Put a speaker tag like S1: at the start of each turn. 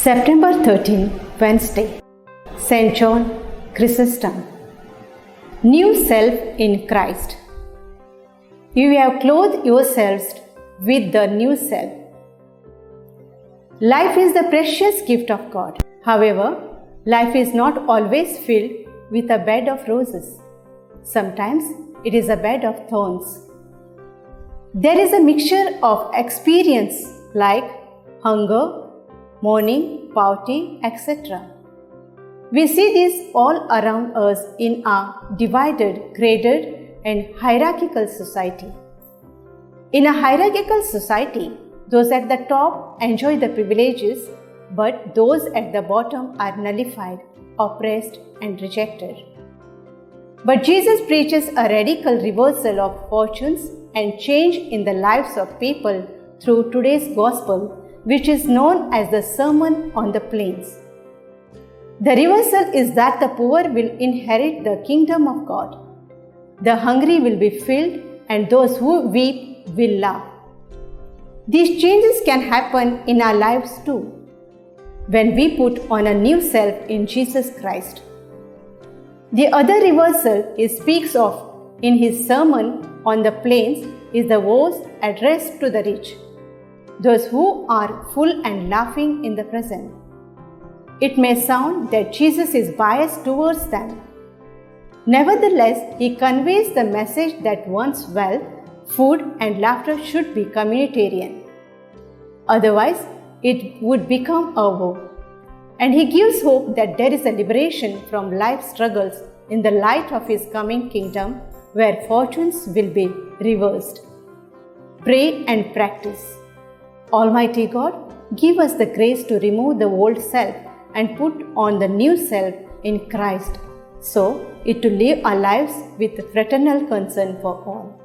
S1: September 13, Wednesday. St. John Chrysostom. New self in Christ. You have clothed yourselves with the new self. Life is the precious gift of God. However, life is not always filled with a bed of roses. Sometimes it is a bed of thorns. There is a mixture of experience like hunger, mourning, poverty, etc. We see this all around us in our divided, graded, and hierarchical society. In a hierarchical society, those at the top enjoy the privileges, but those at the bottom are nullified, oppressed, and rejected. But Jesus preaches a radical reversal of fortunes and change in the lives of people through today's gospel, which is known as the Sermon on the Plains. The reversal is that the poor will inherit the kingdom of God. The hungry will be filled, and those who weep will laugh. These changes can happen in our lives too, when we put on a new self in Jesus Christ. The other reversal he speaks of in his Sermon on the Plains is the woes addressed to the rich, those who are full and laughing in the present. It may sound that Jesus is biased towards them. Nevertheless, he conveys the message that one's wealth, food, and laughter should be communitarian. Otherwise, it would become a woe. And he gives hope that there is a liberation from life's struggles in the light of his coming kingdom, where fortunes will be reversed. Pray and practice. Almighty God, give us the grace to remove the old self and put on the new self in Christ, so it to live our lives with fraternal concern for all.